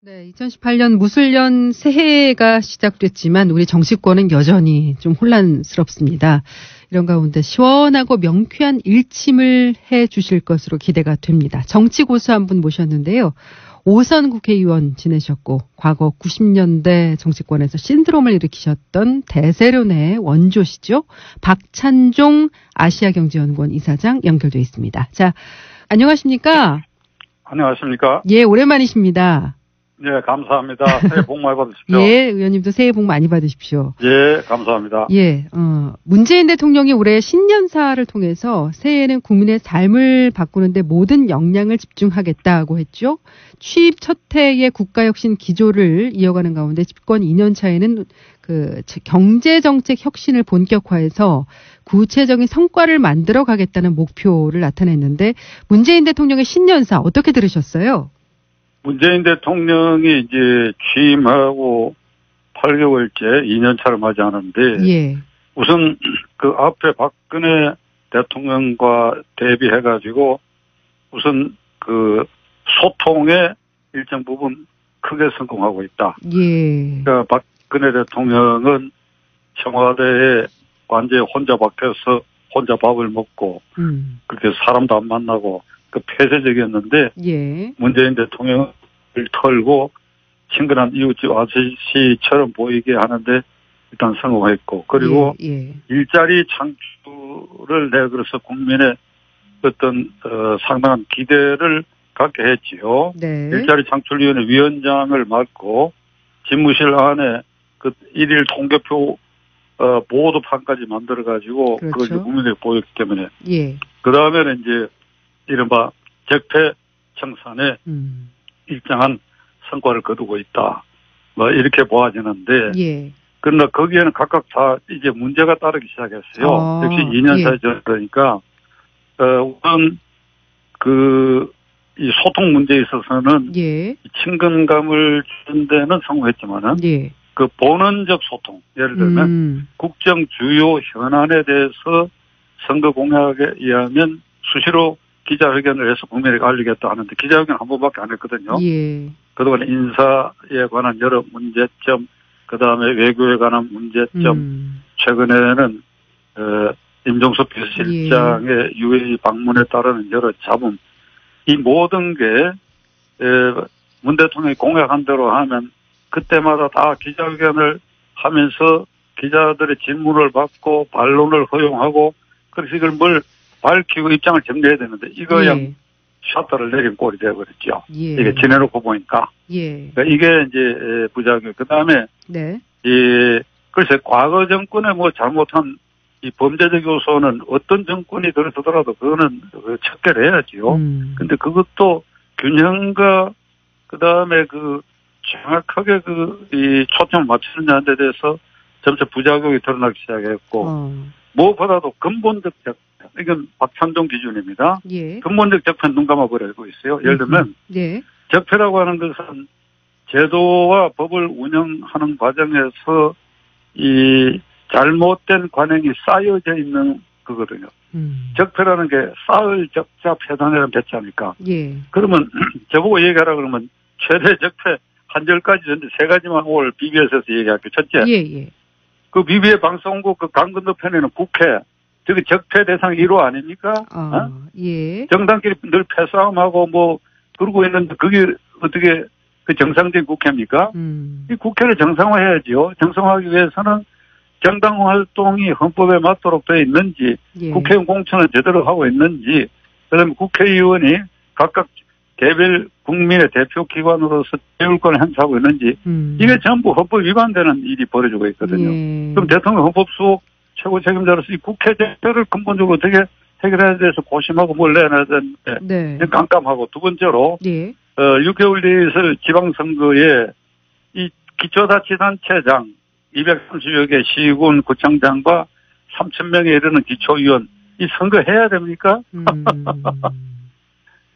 네, 2018년 무술년 새해가 시작됐지만 우리 정치권은 여전히 좀 혼란스럽습니다. 이런 가운데 시원하고 명쾌한 일침을 해 주실 것으로 기대가 됩니다. 정치 고수 한 분 모셨는데요. 5선 국회의원 지내셨고 과거 90년대 정치권에서 신드롬을 일으키셨던 대세론의 원조시죠. 박찬종 아시아경제연구원 이사장 연결돼 있습니다. 자, 안녕하십니까? 안녕하십니까? 예, 오랜만이십니다. 네, 감사합니다. 새해 복 많이 받으십시오. 예, 의원님도 새해 복 많이 받으십시오. 예, 감사합니다. 예, 문재인 대통령이 올해 신년사를 통해서 새해에는 국민의 삶을 바꾸는데 모든 역량을 집중하겠다고 했죠. 취임 첫 해의 국가혁신 기조를 이어가는 가운데 집권 2년 차에는 그 경제정책 혁신을 본격화해서 구체적인 성과를 만들어 가겠다는 목표를 나타냈는데 문재인 대통령의 신년사 어떻게 들으셨어요? 문재인 대통령이 이제 취임하고 8개월째 2년 차를 맞이하는데, 예. 우선 그 앞에 박근혜 대통령과 대비해가지고 우선 그 소통에 일정 부분 크게 성공하고 있다. 예. 그러니까 박근혜 대통령은 청와대에 완전히 혼자 박혀서 혼자 밥을 먹고, 그렇게 사람도 안 만나고, 그 폐쇄적이었는데, 예. 문재인 대통령을 털고 친근한 이웃집 아저씨처럼 보이게 하는데 일단 성공했고, 그리고 일자리 창출을 내걸어서 국민의 어떤 상당한 기대를 갖게 했지요. 네. 일자리 창출위원회 위원장을 맡고 집무실 안에 그 일일 통계표 보도판까지 만들어가지고 그렇죠. 그걸 국민에게 보였기 때문에, 예. 그 다음에는 이제 이른바 적폐 청산에 일정한 성과를 거두고 있다. 뭐 이렇게 보아지는데, 예. 그러나 거기에는 각각 다 이제 문제가 따르기 시작했어요. 역시 2년 사이 전이니까 우선 이 소통 문제에 있어서는 예. 친근감을 주는 데는 성공했지만은 예. 그 본원적 소통, 예를 들면 국정 주요 현안에 대해서 선거 공약에 의하면 수시로 기자회견을 해서 국민에게 알리겠다 하는데 기자회견 한 번밖에 안 했거든요. 예. 그동안 인사에 관한 여러 문제점, 그 다음에 외교에 관한 문제점, 최근에는 임종석 비서실장의 UAE 방문에 따르는 여러 잡음, 이 모든 게 문 대통령이 공약한 대로 하면 그때마다 다 기자회견을 하면서 기자들의 질문을 받고 반론을 허용하고, 그래서 이걸 뭘 밝히고 입장을 정리해야 되는데 이거야 셔터를 내린 꼴이 되어버렸죠. 예. 이게 지내놓고 보니까. 예. 그러니까 이게 이제 부작용. 그 다음에 네. 글쎄 과거 정권에 뭐 잘못한 이 범죄적 요소는 어떤 정권이 들어서더라도 그거는 척결 해야지요. 근데 그것도 균형과 그 다음에 정확하게 이 초점을 맞추느냐에 대해서 점차 부작용이 드러나기 시작했고, 무엇보다도 근본적 적폐, 이건 박찬종 기준입니다. 예. 근본적 적폐는 눈 감아버리고 있어요. 예를 들면 예. 적폐라고 하는 것은 제도와 법을 운영하는 과정에서 이 잘못된 관행이 쌓여져 있는 거거든요. 적폐라는 게 쌓을 적자 폐단이라는 배치하니까. 예. 그러면 저보고 얘기하라 그러면 최대 적폐 한 10가지 전데 3가지만 오늘 BBS에서 얘기할게요. 첫째. 예. 그 BBS 방송국 그 강근도 편에는 국회, 저기 적폐 대상 1호 아닙니까? 예. 정당끼리 늘 패싸움하고 뭐 그러고 있는데 그게 어떻게 그 정상적인 국회입니까? 이 국회를 정상화해야지요. 정상화하기 위해서는 정당 활동이 헌법에 맞도록 되어 있는지, 국회의원 공천을 제대로 하고 있는지, 그다음에 국회의원이 각각 개별 국민의 대표 기관으로서 대울권을 행사하고 있는지, 이게 전부 헌법 위반되는 일이 벌어지고 있거든요. 그럼 대통령 헌법수호 최고 책임자로서 이 국회 제도를 근본적으로 어떻게 해결해야 돼서 고심하고 뭘 내야 되는데 깜깜하고, 두 번째로 6개월 뒤에 있을 지방선거에 이 기초자치단체장 230여 개 시군 구청장과 3,000명에 이르는 기초위원, 이 선거해야 됩니까?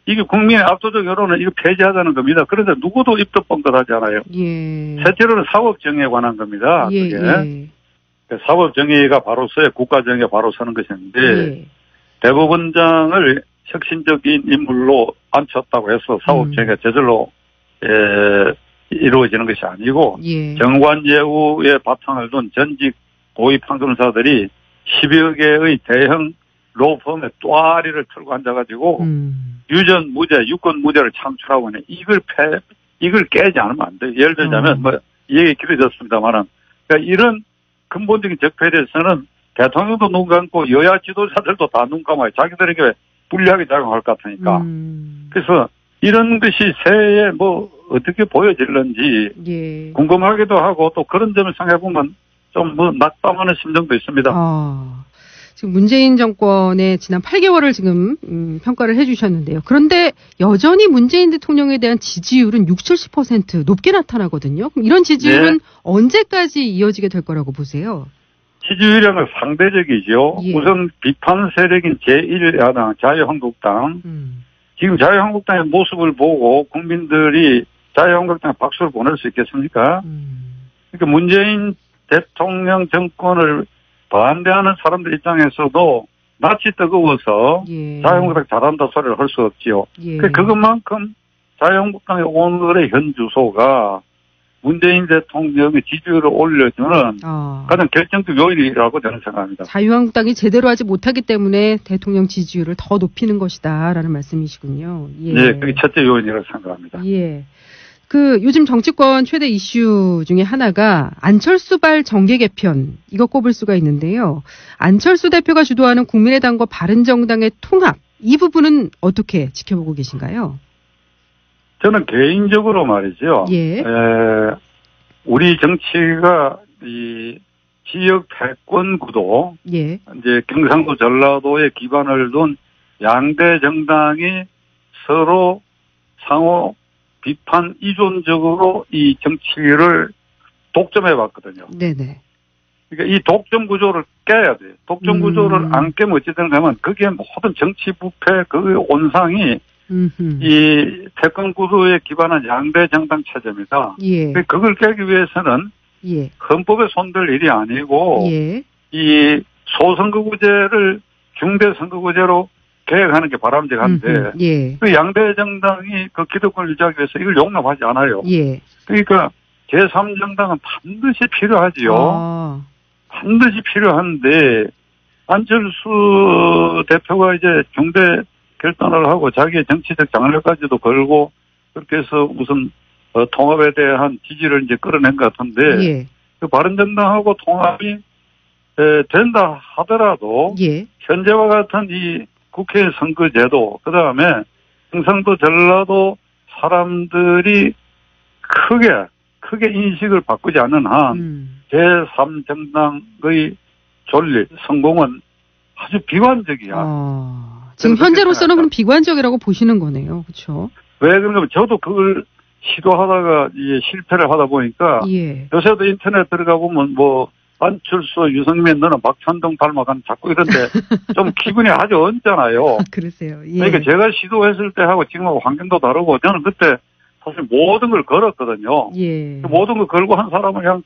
이게 국민의 압도적 여론은 이거 폐지하자는 겁니다. 그런데 누구도 입도 뻥끗하지 않아요. 셋째로는 사법정의에 관한 겁니다. 그게. 사법정의가 바로서야 국가정의가 바로 서는 것인데, 대법원장을 혁신적인 인물로 앉혔다고 해서 사법정의가 저절로 이루어지는 것이 아니고 예. 정관예우에 바탕을 둔 전직 고위 판검사들이 10여 개의 대형 로펌의 또아리를 틀고 앉아가지고 유전 무죄, 유권 무죄를 창출하고 있는 이걸 깨지 않으면 안 돼요. 예를 들자면 뭐 이 얘기 길어졌습니다만은 그러니까 이런 근본적인 적폐에 대해서는 대통령도 눈 감고 여야 지도자들도 다 눈 감아요. 자기들에게 불리하게 작용할 것 같으니까. 그래서 이런 것이 새해에 뭐 어떻게 보여질는지 예. 궁금하기도 하고 또 그런 점을 생각해보면 좀 뭐 낙담하는 심정도 있습니다. 지금 문재인 정권의 지난 8개월을 지금 평가를 해주셨는데요. 그런데 여전히 문재인 대통령에 대한 지지율은 60, 70% 높게 나타나거든요. 그럼 이런 지지율은 네. 언제까지 이어지게 될 거라고 보세요? 지지율은 상대적이죠. 예. 우선 비판 세력인 제1야당 자유한국당. 지금 자유한국당의 모습을 보고 국민들이 자유한국당에 박수를 보낼 수 있겠습니까? 그러니까 문재인 대통령 정권을 반대하는 사람들 입장에서도 낯이 뜨거워서 예. 자유한국당 잘한다 소리를 할 수 없지요. 예. 그것만큼 자유한국당의 오늘의 현 주소가 문재인 대통령의 지지율을 올려주는 가장 결정적 요인이라고 저는 생각합니다. 자유한국당이 제대로 하지 못하기 때문에 대통령 지지율을 더 높이는 것이다라는 말씀이시군요. 예. 네, 그게 첫째 요인이라고 생각합니다. 예. 요즘 정치권 최대 이슈 중에 하나가 안철수발 정계 개편, 이거 꼽을 수가 있는데요. 안철수 대표가 주도하는 국민의당과 바른정당의 통합, 이 부분은 어떻게 지켜보고 계신가요? 저는 개인적으로 말이죠. 예. 우리 정치가 이 지역 패권 구도, 예. 이제 경상도 전라도에 기반을 둔 양대 정당이 서로 상호 비판 이존적으로 이 정치를 독점해 왔거든요. 네네. 그러니까 이 독점 구조를 깨야 돼요. 독점 구조를 안 깨면 어찌 되는가 하면 그게 모든 정치 부패 그 온상이 이 패권 구도에 기반한 양대 정당 체제입니다. 예. 그걸 깨기 위해서는 예. 헌법에 손댈 일이 아니고 예. 이 소선거구제를 중대선거구제로 개혁하는 게 바람직한데 예. 그 양대 정당이 그 기득권을 유지하기 위해서 이걸 용납하지 않아요. 예. 그러니까 제3정당은 반드시 필요하지요. 반드시 필요한데 안철수 대표가 이제 중대 결단을 하고 자기의 정치적 장래까지도 걸고 그렇게 해서 무슨 통합에 대한 지지를 이제 끌어낸 것 같은데 예. 그 바른정당하고 통합이 된다 하더라도 예. 현재와 같은 이 국회 선거제도 그다음에 경상도 전라도 사람들이 크게 인식을 바꾸지 않는 한 제3정당의 존립 성공은 아주 비관적이야. 지금 현재로서는 그럼 비관적이라고 보시는 거네요. 그렇죠? 왜 그런가 하면 저도 그걸 시도하다가 이제 실패를 하다 보니까 예. 요새도 인터넷 들어가 보면 뭐 안철수, 유승민 너는 박찬동 닮아간 자꾸 이런데 좀 기분이 아주 언짢아요. 그러세요. 예. 그러니까 제가 시도했을 때하고 지금하고 환경도 다르고 저는 그때 사실 모든 걸 걸었거든요. 예. 모든 걸 걸고 한 사람은 그냥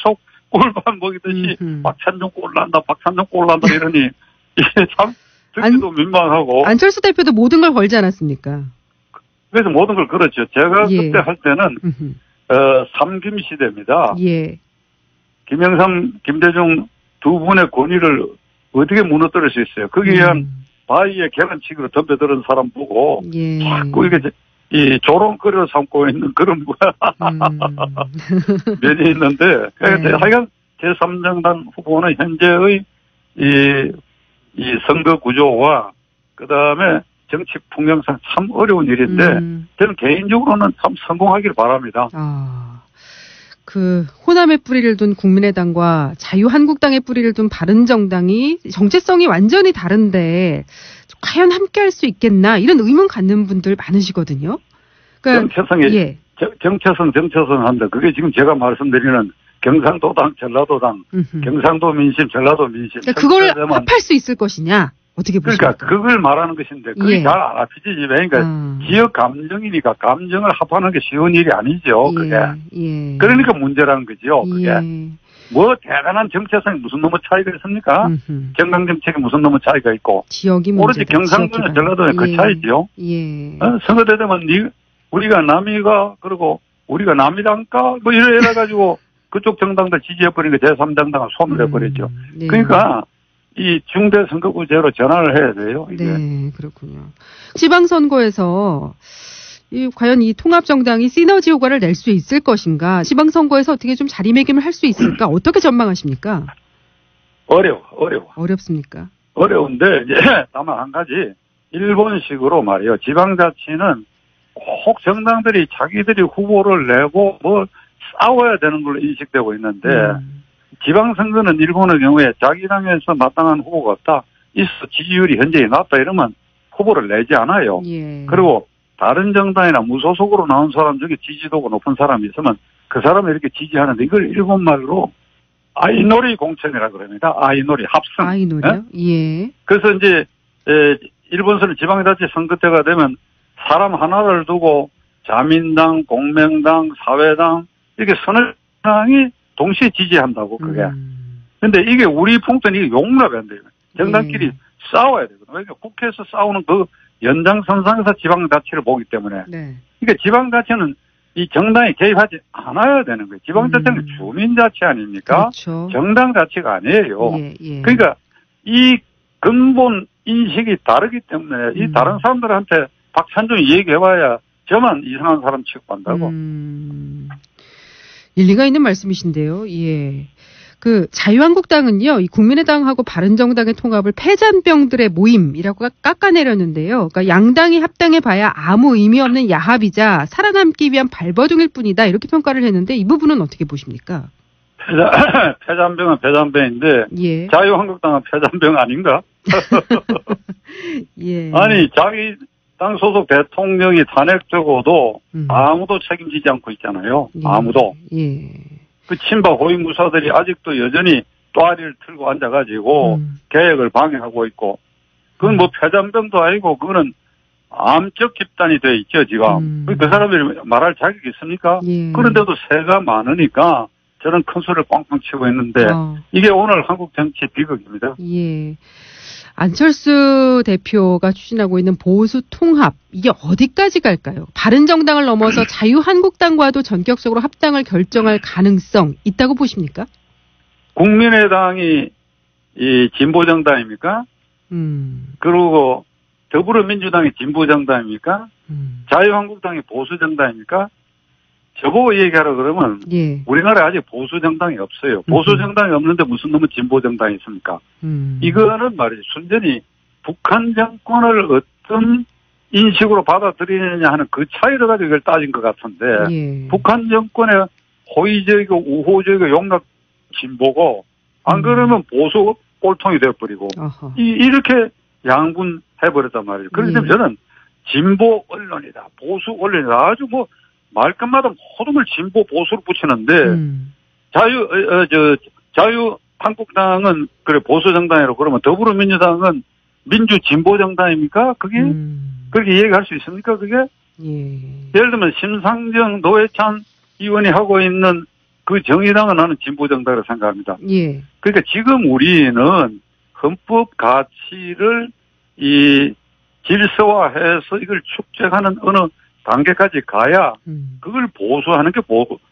계속 꿀밥 먹이듯이 박찬동 꼴난다 이러니 이게 참 듣기도 민망하고. 안철수 대표도 모든 걸 걸지 않았습니까? 그래서 모든 걸 걸었죠. 제가 예. 그때 할 때는 삼김 시대입니다. 예. 김영삼, 김대중 두 분의 권위를 어떻게 무너뜨릴 수 있어요? 거기에 의한 바위에 계란치기로 덤벼드는 사람 보고 예. 자꾸 이게 이 조롱거리로 삼고 있는 그런 면이 있는데 하여간 제3정당 후보는 현재의 이 선거 구조와 그 다음에 정치 풍경상 참 어려운 일인데 저는 개인적으로는 참 성공하기를 바랍니다. 호남의 뿌리를 둔 국민의당과 자유한국당의 뿌리를 둔 바른정당이 정체성이 완전히 다른데 과연 함께할 수 있겠나 이런 의문 갖는 분들 많으시거든요. 그러니까 정체성이 정체성 한다. 그게 지금 제가 말씀드리는 경상도당, 전라도당, 경상도 민심, 전라도 민심. 그러니까 그걸 합할 수 있을 것이냐? 어떻게 보십니까? 그러니까 그걸 말하는 것인데 그게 예. 잘 안 합치지. 그러니까 지역 감정이니까 감정을 합하는 게 쉬운 일이 아니죠. 그게. 예. 그러니까 문제라는 거죠. 그게. 뭐 대단한 정체성이 무슨 놈의 차이가 있습니까? 정당 정책에 무슨 놈의 차이가 있고. 지역이 문제다. 오로지 경상도나 전라도에 그 차이죠. 예. 선거대 되면 우리가 남이가 그리고 우리가 남이란가? 뭐 이래가지고 그쪽 정당들 지지해버리니까 제3정당은 소멸해버렸죠. 네. 그러니까 이 중대선거구제로 전환을 해야 돼요. 이게. 네, 그렇군요. 지방선거에서 과연 이 통합정당이 시너지 효과를 낼 수 있을 것인가? 지방선거에서 어떻게 좀 자리매김을 할 수 있을까? 어떻게 전망하십니까? 어려워. 어렵습니까? 어려운데, 이제, 다만 한 가지, 일본식으로 말이에요. 지방자치는 꼭 정당들이 자기들이 후보를 내고 뭐 싸워야 되는 걸로 인식되고 있는데, 지방선거는 일본의 경우에 자기 당에서 마땅한 후보가 없다. 있어 지지율이 현재 낮다 이러면 후보를 내지 않아요. 예. 그리고 다른 정당이나 무소속으로 나온 사람 중에 지지도가 높은 사람이 있으면 그 사람을 이렇게 지지하는데 이걸 일본말로 아이놀이 공천이라고 그럽니다. 아이놀이 합성. 아이놀이요? 예. 그래서 이제 일본서는 지방자치 선거 때가 되면 사람 하나를 두고 자민당, 공명당, 사회당 이렇게 서너 당이 동시에 지지한다고 그게. 근데 이게 우리 풍토는 이게 용납이 안 돼요. 정당끼리 싸워야 되거든요. 그러니까 국회에서 싸우는 그 연장선상에서 지방자치를 보기 때문에. 네. 그러니까 지방자치는 이 정당이 개입하지 않아야 되는 거예요. 지방자치는 주민자치 아닙니까? 그렇죠. 정당자치가 아니에요. 예. 그러니까 이 근본 인식이 다르기 때문에 이 다른 사람들한테 박찬종이 얘기해봐야 저만 이상한 사람 취급한다고. 일리가 있는 말씀이신데요. 예. 그 자유한국당은요, 이 국민의당하고 바른정당의 통합을 패잔병들의 모임이라고 깎아내렸는데요. 그러니까 양당이 합당해봐야 아무 의미 없는 야합이자 살아남기 위한 발버둥일 뿐이다 이렇게 평가를 했는데 이 부분은 어떻게 보십니까? 패잔병은 패잔병인데 예. 자유한국당은 패잔병 아닌가? 예. 아니 자기 당 소속 대통령이 탄핵되고도 아무도 책임지지 않고 있잖아요. 예. 아무도. 예. 그 친박 호위무사들이 아직도 여전히 또아리를 틀고 앉아가지고 개혁을 방해하고 있고 그건 뭐 패잔병도 아니고 그거는 암적 집단이 돼 있죠 지금. 그 사람들이 말할 자격이 있습니까? 예. 그런데도 세가 많으니까 저는 큰 소리를 꽝꽝 치고 있는데 이게 오늘 한국 정치의 비극입니다. 예. 안철수 대표가 추진하고 있는 보수 통합, 이게 어디까지 갈까요? 바른정당을 넘어서 자유한국당과도 전격적으로 합당을 결정할 가능성 있다고 보십니까? 국민의당이 이 진보정당입니까? 그리고 더불어민주당이 진보정당입니까? 자유한국당이 보수정당입니까? 저보고 얘기하라 그러면 예. 우리나라에 아직 보수정당이 없어요. 보수정당이 없는데 무슨 놈의 진보정당이 있습니까? 이거는 말이죠. 순전히 북한 정권을 어떤 인식으로 받아들이느냐 하는 그 차이를 가지고 이걸 따진 것 같은데 예. 북한 정권의 호의적이고 우호적이고 용납 진보고 안 그러면 보수 꼴통이 되어버리고 이렇게 양분해버렸단 말이에요. 그렇기 때문에 저는 진보 언론이다. 보수 언론이다. 아주 뭐 말끝마다 모든 걸 진보 보수로 붙이는데 자유한국당은 그래 보수정당이라고 그러면 더불어민주당은 민주진보정당입니까? 그게 그렇게 얘기할 수 있습니까? 그게 예를 들면 심상정 노회찬 의원이 하고 있는 그 정의당은 나는 진보정당이라고 생각합니다. 예. 그러니까 지금 우리는 헌법 가치를 이 질서화해서 이걸 축적하는 어느 단계까지 가야 그걸 보수하는 게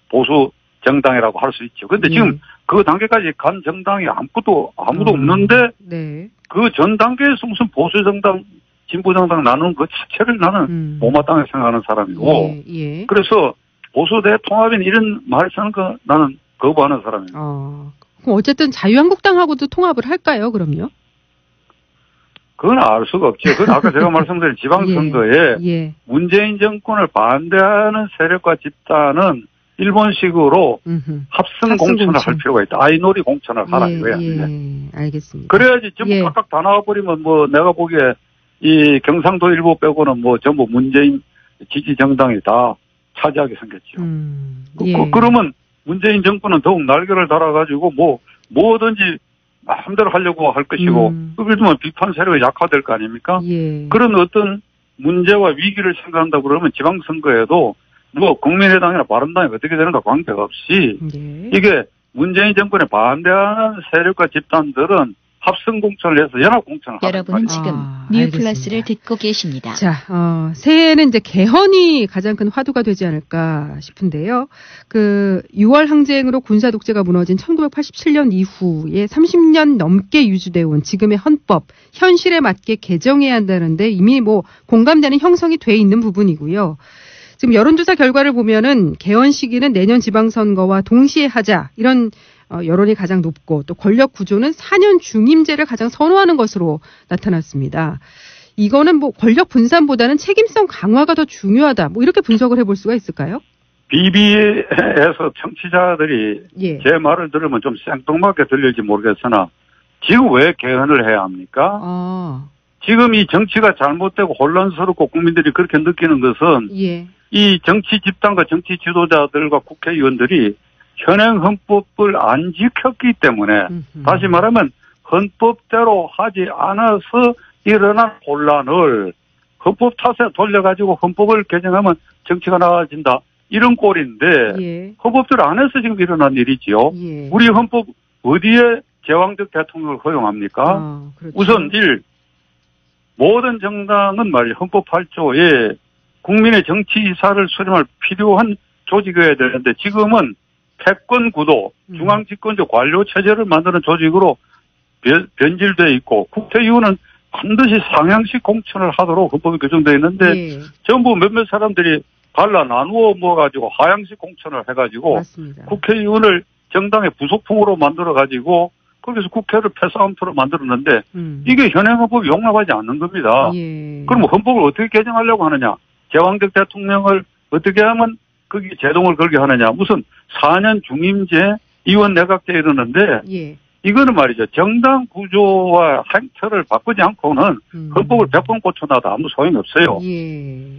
보수 정당이라고 할 수 있죠. 그런데 지금 그 단계까지 간 정당이 아무도 없는데 네. 그 전 단계에서 무슨 보수 정당, 진보 정당 나누는 그 자체를 나는 못마땅하게 생각하는 사람이고 그래서 보수 대통합인 이런 말 쓰는 거 나는 거부하는 사람이에요. 그럼 어쨌든 자유한국당하고도 통합을 할까요? 그럼요? 그건 알 수가 없죠. 그건 아까 제가 말씀드린 지방선거에 문재인 정권을 반대하는 세력과 집단은 일본식으로 합성 공천을 할 필요가 있다. 아이놀이 공천을 하라 이거야. 알겠습니다. 그래야지 전부 각각 다 나와버리면 뭐 내가 보기에 이 경상도 일부 빼고는 뭐 전부 문재인 지지 정당이 다 차지하게 생겼죠. 그러면 문재인 정권은 더욱 날개를 달아가지고 뭐든지 마음대로 하려고 할 것이고, 예를 들면 비판 세력이 약화될 거 아닙니까? 그런 어떤 문제와 위기를 생각한다고 그러면 지방선거에도 뭐 국민의당이나 바른당이 어떻게 되는가 관계가 없이 이게 문재인 정권에 반대하는 세력과 집단들은 합성 공천을 해서 연합 공천을 하는 여러분은 지금 뉴플러스를 듣고 계십니다. 자, 새해에는 이제 개헌이 가장 큰 화두가 되지 않을까 싶은데요. 6월 항쟁으로 군사 독재가 무너진 1987년 이후에 30년 넘게 유지되어 온 지금의 헌법, 현실에 맞게 개정해야 한다는데 이미 공감되는 형성이 돼 있는 부분이고요. 지금 여론조사 결과를 보면은 개헌 시기는 내년 지방선거와 동시에 하자 이런 여론이 가장 높고 또 권력 구조는 4년 중임제를 가장 선호하는 것으로 나타났습니다. 이거는 권력 분산보다는 책임성 강화가 더 중요하다. 이렇게 분석을 해볼 수가 있을까요? BB에서 청취자들이 제 말을 들으면 좀 생뚱맞게 들릴지 모르겠으나 지금 왜 개헌을 해야 합니까? 지금 이 정치가 잘못되고 혼란스럽고 국민들이 그렇게 느끼는 것은 이 정치 집단과 정치 지도자들과 국회의원들이 현행 헌법을 안 지켰기 때문에 다시 말하면 헌법대로 하지 않아서 일어난 혼란을 헌법 탓에 돌려가지고 헌법을 개정하면 정치가 나아진다. 이런 꼴인데 헌법대로 안 해서 지금 일어난 일이지요. 우리 헌법 어디에 제왕적 대통령을 허용합니까? 그렇죠. 우선 모든 정당은 말이죠. 헌법 8조에 국민의 정치 이사를 수렴할 필요한 조직이어야 되는데 지금은 패권 구도, 중앙집권적 관료 체제를 만드는 조직으로 변질되어 있고 국회의원은 반드시 상향식 공천을 하도록 헌법에 규정되어 있는데 전부 몇몇 사람들이 갈라 나누어 모아가지고 하향식 공천을 해가지고 맞습니다. 국회의원을 정당의 부속품으로 만들어가지고 거기서 국회를 패싸움터로 만들었는데 이게 현행 헌법이 용납하지 않는 겁니다. 그럼 헌법을 어떻게 개정하려고 하느냐? 제왕적 대통령을 어떻게 하면 거기 제동을 걸게 하느냐? 무슨 4년 중임제, 이원 내각제 이러는데 이거는 말이죠. 정당 구조와 행태를 바꾸지 않고는 헌법을 100번 고쳐놔도 아무 소용이 없어요.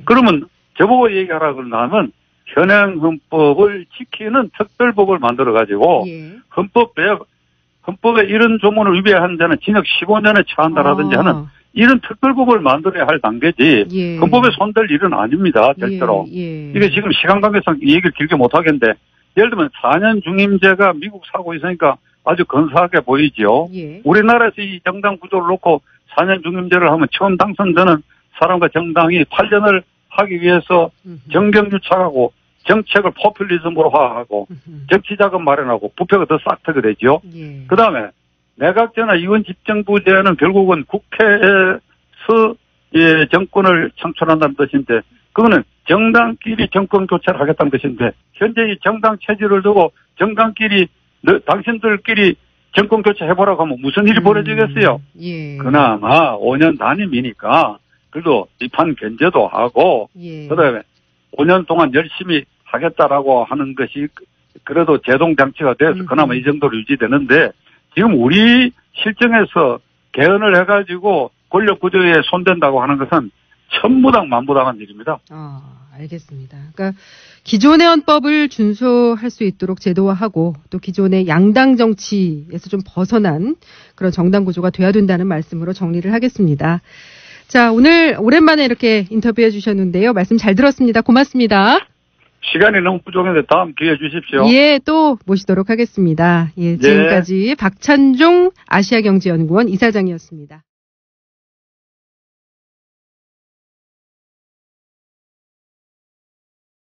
그러면 저보고 얘기하라 그러면 현행 헌법을 지키는 특별법을 만들어가지고 헌법에 이런 조문을 위배한 자는 징역 15년에 처한다라든지 하는 이런 특별법을 만들어야 할 단계지 헌법에 손댈 일은 아닙니다. 절대로. 이게 지금 시간 관계상 이 얘기를 길게 못하겠는데 예를 들면 4년 중임제가 미국 사고 있으니까 아주 근사하게 보이지요. 우리나라에서 이 정당 구조를 놓고 4년 중임제를 하면 처음 당선되는 사람과 정당이 8년을 하기 위해서 정경유착하고 정책을 포퓰리즘으로 화하고 정치자금 마련하고 부패가 더 싹트게 되죠. 그다음에 내각제나 이원 집정부제는 결국은 국회에서 정권을 창출한다는 뜻인데 그거는 정당끼리 정권 교체를 하겠다는 뜻인데 현재 이 정당 체제를 두고 정당끼리 당신들끼리 정권 교체 해보라고 하면 무슨 일이 벌어지겠어요? 그나마 5년 단임이니까 그래도 비판 견제도 하고 그다음에 5년 동안 열심히 하겠다라고 하는 것이 그래도 제동장치가 돼서 그나마 이 정도로 유지되는데 지금 우리 실정에서 개헌을 해가지고 권력구조에 손댄다고 하는 것은 천무당 만무당한 일입니다. 알겠습니다. 그러니까 기존의 헌법을 준수할 수 있도록 제도화하고 또 기존의 양당 정치에서 좀 벗어난 그런 정당 구조가 돼야 된다는 말씀으로 정리를 하겠습니다. 자, 오늘 오랜만에 이렇게 인터뷰해 주셨는데요. 말씀 잘 들었습니다. 고맙습니다. 시간이 너무 부족한데 다음 기회 주십시오. 또 모시도록 하겠습니다. 지금까지 박찬종 아시아경제연구원 이사장이었습니다.